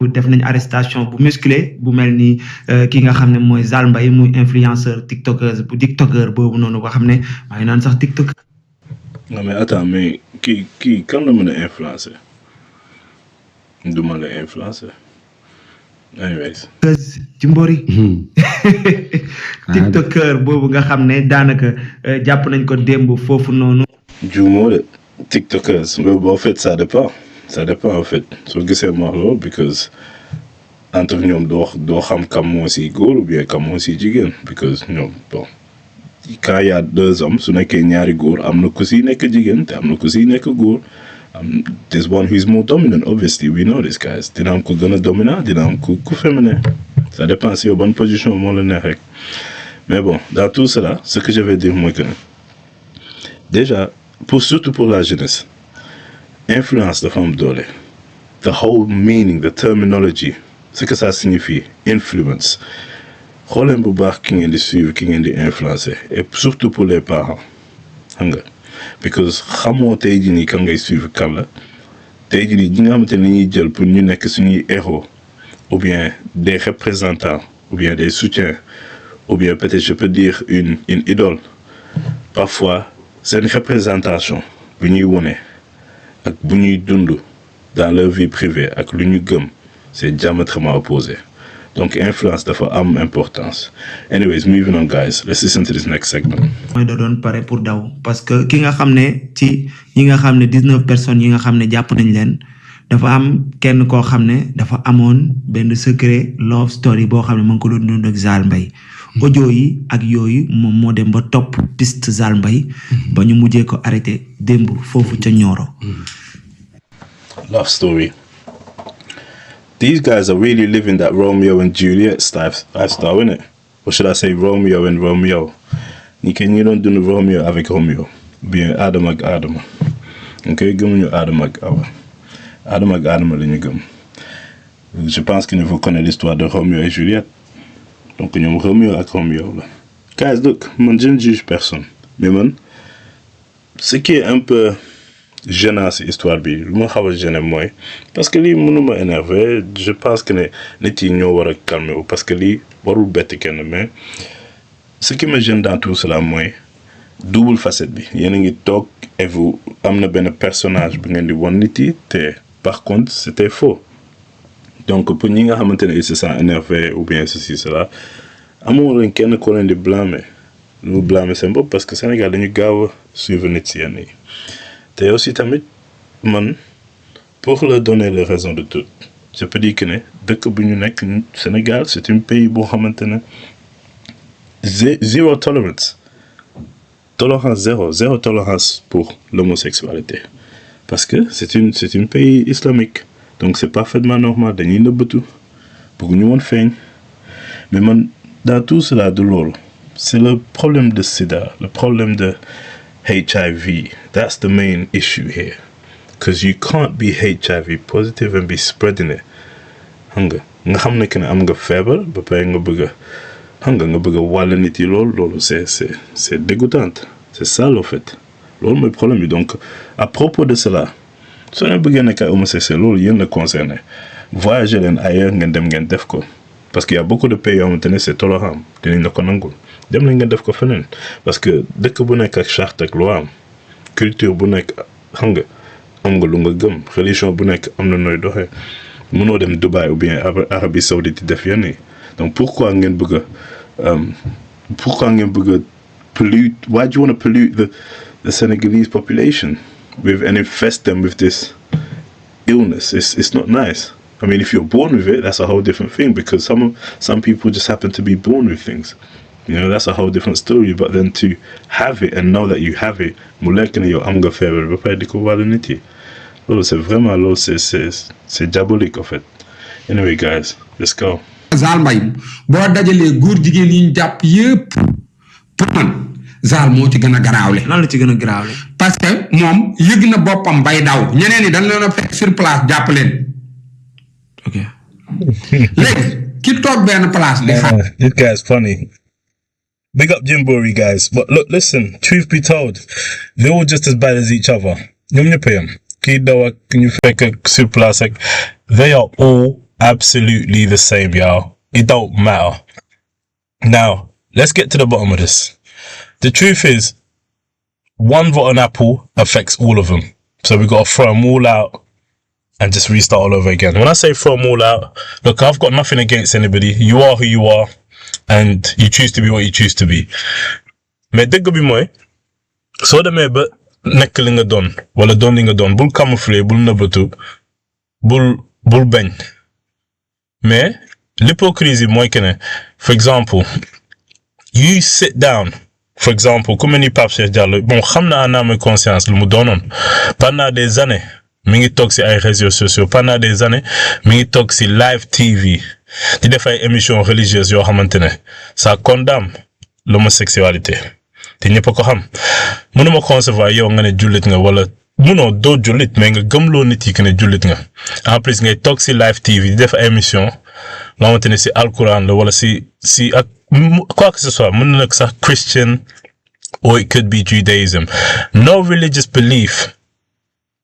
def nañ arrestation bu musclé bu mel ni ki nga xam ne mooy Zal Mbaye muy influenceur tiktoker boobu noonu nga xam ne maa ngi naan sax tiktok. non mais attends mais kii kan la mën a influencer du ma la influencer anyways. ci mbori tiktoker boobu nga xam ne daanaka jàpp nañ ko démb foofu noonu. juumoo de tiktokers en fait ça dépend en fait soo gisee ma wax loolu because entre ñoom doo xam kam moo si góor ou bien kam moo si jigéen because ñoom bon quand il y a deux hommes su nekkee ñaari góor am na ku si nekk jigéen te am na ku si nekk góor this one who is more dominant obviously we know this guys dina am ku gën a dominant dina am ku féminin ça dépend si yow bonne position moo la neex rek mais bon dans tout cela ce que je vais dire mooy que déjà surtout pour la jeunesse influence dafa am doole the whole meaning the terminology ce que ça signifie influence xooleen bu baax ki ngeen di suivre ki ngeen di influencer et surtout pour les parents xam nga because xamoo tey jii nii kan ngay suivre kan la tey jii nii ñi nga xamante ne ñuy jël pour ñu nekk suñuy héros ou bien des représentants ou bien des soutiens ou bien peut-être je peux dire une idole parfois seen représentation bu ñuy wone ak bu ñuy dund dans leur vie privée ak lu ñu gëm c'est diamétralement opposé donc influence dafa am importance anyways moving on guys let's listen to this next segment. mooy da doon pare pour daw parce que ki nga xam ne ci ñi nga xam ne 19 personnes yi nga xam ne jàpp nañ leen dafa am kenn koo xam ne dafa amoon benn secret love story boo xam ne mu ngi ko doon dund ak Zal Mbaye audio yi ak yooyu moom moo dem ba topp piste Zal Mbaye ba ñu mujjee ko arrêté démb foofu ca Nioro. Love story. These guys are really living that Romeo and Juliet lifestyle, innit? Or should I say Romeo and Romeo? Ñi doon dund Romeo avec Romeo. Bien Adama ak Adama. Ok, gëmuñu Adama ak Awa. Adama ak Adama la ñu gëm. Je pense que vous connaissez l'histoire de Romeo et Juliette. Donc ñoom Romeo ak Romeo la. Guys, look, man je ne juge personne. Mais man, ce qui est un peu gênant ci histoire bi lu ma xaw a gêné mooy parce que lii mënuma énervé je pense que ne nit yi ñoo war a calmer wu parce que lii warul bett kenn mais ce qui me gêne dans tout cela mooy double facette bi yéen a ngi toog et vous am na benn personnage bu ngeen di wan nit yi te par contre c'était faux donc pour ñi nga xamante ne ils se sentent énervé ou bien ceci cela amoo leen kenn ko leen di blâmer lu blâmer seen bopp parce que Sénégal dañu gaaw a suivre nit si yenn yi te aussi tamit man pour leur donner les raisons de tout je peux dire que ne dëkk bu ñu nekk Sénégal c'est un pays boo xamante ne zéro tolérance zéro tolérance pour l'homosexualité parce que c'est un pays islamique donc c'est parfaitement normal dañuy nëbbatu bëgguñu woon feeñ mais man dans tout cela de loolu c'est le problème de sida le problème de HIV. That's the main issue here. Because you can't be HIV positive and be spreading it. Nga xam ne que ne am nga feebar ba pare nga bëgg a wàll nit yi loolu c'est dégoûtant. C'est ça en fait. Loolu mooy problème bi donc à propos de cela soo leen bëggee nekk ay homosexuel loolu yéen la concerné voyager leen ailleurs ngeen dem ngeen def ko parce qu'il y a beaucoup de pays yoo xamante ne c'est tolérant dinañ la ko nangul. dem nañ nga def ko feneen parce que dëkk bu nekk ak charte ak loi am culture bu nekk xam nga am nga lu nga gëm religion bu nekk am na nooy doxee mënoo dem Dubaï ou bien Arabie Saoudite di def yenn yi donc pourquoi ngeen bëgg a pollute why do you want to pollute the Senegalese population with and infest them with this illness it's not nice. I mean if you're born with it that's a whole different thing because some people just happen to be born with things. You know, that's a whole different story. But then to have it and know that you have it, mu lekk ne yow am nga feebar ba pare di ko wàllu nit yi loolu c'est vraiment loolu c'est diabolique en fait. Anyway guys, let's go. Zal Mbaye boo dajalee góor jigéen yi ñu jàpp yëpp pour man Zal moo ci gën a garaawle. lan la ci gën a garaawle. parce que moom yëg na boppam bay daw ñeneen ñi dañ leen a fekk sur place jàpp leen. ok. léegi ki toog benn place di xaar. This guy's funny. Big up Jimbori, guys. But look, listen, truth be told, they're all just as bad as each other. They are all absolutely the same, y'all. It don't matter. Now, let's get to the bottom of this. The truth is, one rotten apple affects all of them. So we got to throw them all out and just restart all over again. When I say throw them all out, look, I've got nothing against anybody. You are who you are, and you choose to be what you choose to be. Mais dëgg bi mooy, soo demee ba nekk li nga doon, wala doon li nga doon, bul camoufler, bul nëbbatu, bul bañ. Mais l'hypocrisie mooy que ne, for example, you sit down. For example, comme ni Pape Cheikh Diallo, bon, xam naa en âme et conscience lu mu doonoon. Pendant des années, mi ngi toog si ay réseaux sociaux. Pendant des années, mi ngi toog si live TV. di def ay émissions religieuses yoo xamante ne ça condamne l'homosexualité. te ñëpp ko xam. mënuma concevoir yow nga ne jullit nga wala munoo doo jullit mais nga gëmloo nit yi que ne jullit nga. En plus ngay toog si live TV di def ay émission loo xamante ne si alquran la wala si ak quoi que ce soit mën na nag sax Christian or it could be Judaism. No religious belief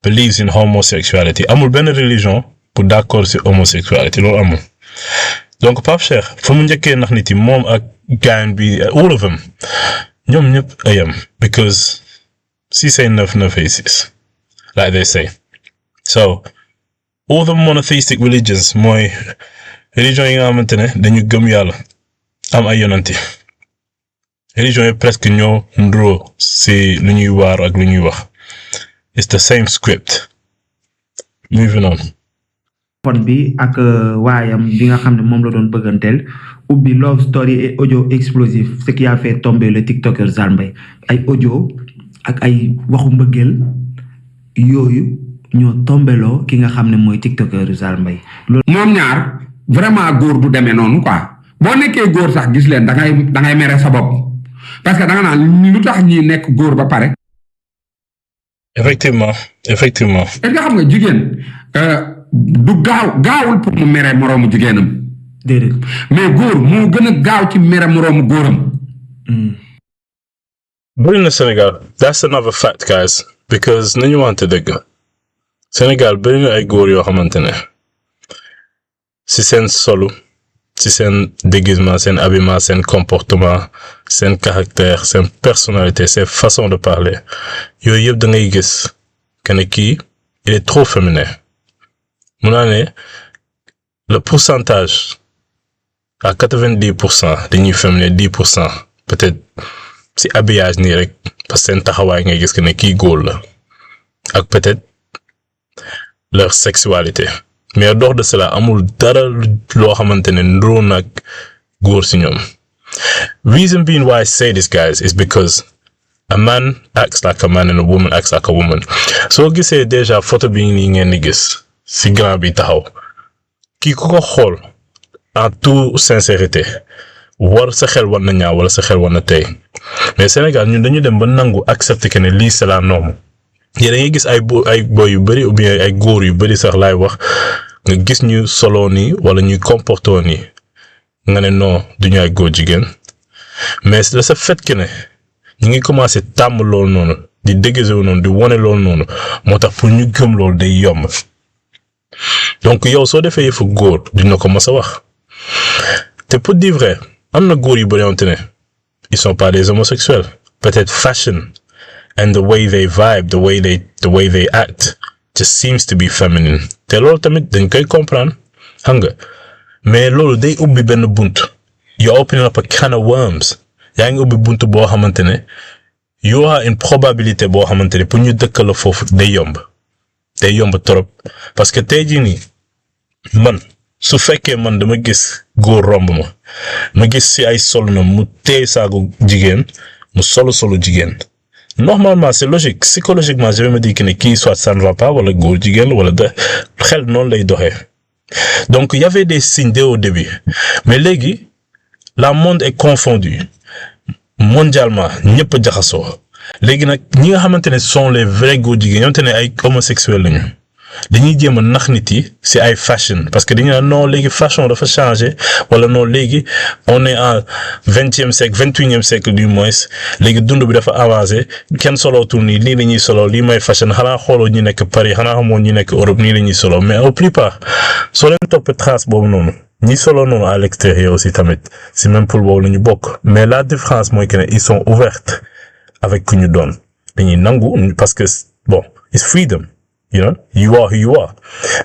believes in homosexuality. Amul benn religion pour d'accord si homosexualité loolu amul. Donc Pape Cheikh fu mu njëkkee nax nit yi moom ak gaan bi all of them ñoom ñëpp a yem because 6 ay 9 9 ay 6 like they say. So all the monotheistic religions mooy religion yi nga xamante ne dañu gëm yàlla am ay yonanti. Religion yi presque ñoo nduroo si lu ñuy waar ak lu ñuy wax. It's the same script. Moving on. Fon bi ak waayam bi nga xam ne moom la doon bëgganteel ubbi love story et audio explosif ce qui a fait tomber le tiktoker Zal Mbaye ay audio ak ay waxu mbëggeel yooyu ñoo tombeloo ki nga xam ne mooy tiktoker Zal Mbaye. ñoom ñaar vraiment góor du demee noonu quoi boo nekkee góor sax gis leen da ngay mere sa bopp parce que da nga naan lu tax ñi nekk góor ba pare. Effectivement. est-ce que xam nga jigéen du gaawul pour mu mere moroomu jigéenam. déedéet mais góor moo gën a gaaw ci mere moroomu góoram. bëri na Senegal that's another fact guys because nañu wante dëgg Senegal bëri na ay góor yoo xamante ne si seen solu si seen déguisement seen habillement seen comportement seen caractère seen personnalité seen façon de parler yooyu yëpp da ngay gis que ne kii il est trop féminin. mun naa ne le pourcentage à 90% dañuy féminin 10% peut-être si habillage nii rek parce que seen taxawaay ngay gis que ne kii góor la ak peut-être leur sexualité. mais dehors de cela amul dara loo xamante ne nduroo nag góor si ñoom. Reason being why I say this guys is because a man acts like a man and a woman acts like a woman. soo gisee déjà photo bi nii ngeen di gis si grand bi taxaw kii ku ko xool en toute sincérité war sa xel war na ñaaw wala sa xel war na tey mais Sénégal ñun dañu dem ba nangu accepter que ne lii c'est la norme. yéen da ngay gis ay boy yu bëri ou bien ay góor yu bëri sax laay wax nga gis ñu solo nii wala ñuy comporter nii nga ne non duñu ay góor jigéen mais le fait que ne ñu ngi commencé tàmm loolu noonu di déguiser wu noonu di wane loolu noonu moo tax pour ñu gëm loolu day yomb donc yow soo defee yëfu góor dina ko mës a wax te pour dire vrai am na góor yu bëri wante ne ils sont pas des homosexuels peut-être fashion and the way they vibe, the way they act just seems to be feminine. te loolu tamit dañ koy comprendre xam nga mais loolu day ubbi benn bunt. you're opening up a can of worms. yaa ngi ubbi bunt boo xamante ne you are une probabilité boo xamante ne pour ñu dëkk la foofu day yomb trop parce que tey jii nii man su fekkee man dama gis góor romb ma gis si ay sol na mu téye saagu jigéen mu solu jigéen. Normalement, c'est logique. Psychologiquement, je vais me dire que qui soit ça ne va pas, wala góor jigéen wala de xel noonu lay doxee. Donc, il y avait des signes dès au début. Mais léegi, la monde est confondu. Mondialement, ñëpp a jaxasoo. Léegi nag ñi nga xamante ne sont les vrais góor jigéen ñoo te ne ay homosexuels lañu. dañuy jéem a nax nit yi si ay fashion parce que dañu naan non léegi fashion dafa changé wala non léegi on est en 20e siècle 21e siècle du moins léegi dund bi dafa avancé kenn solootul nii lii la ñuy solo lii may fashion xanaa xooloo ñi nekk Paris xanaa xamoo ñi nekk Europe nii la ñuy solo mais au plupart soo leen toppee trace boobu noonu ñi solo noonu à l'extérieur aussi tamit si même pool boobu la ñu bokk mais la différence mooy que ne ils sont ouverts avec ku ñu doon dañuy nangu parce que bon it's freedom. You know, you are who you are.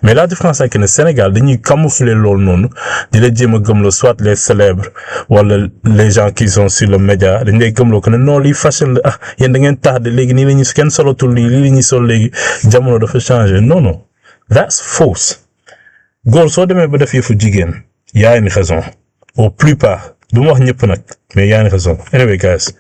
Mais la différence c'est que le Sénégal, dañuy camoufler loolu noonu, di la jéem a gëmloo soit les célèbres wala les gens qui sont sur le média, dañ lay gëmloo que ne non lii fashion la ah yéen da ngeen tardé léegi nii la ñuy kenn solotul lii la ñuy sol léegi jamono dafa changé non non that's false. Góor soo demee ba def yëfu jigéen yaa une raison au plupart du ma wax ñëpp nag mais yaa une raison anyway guys.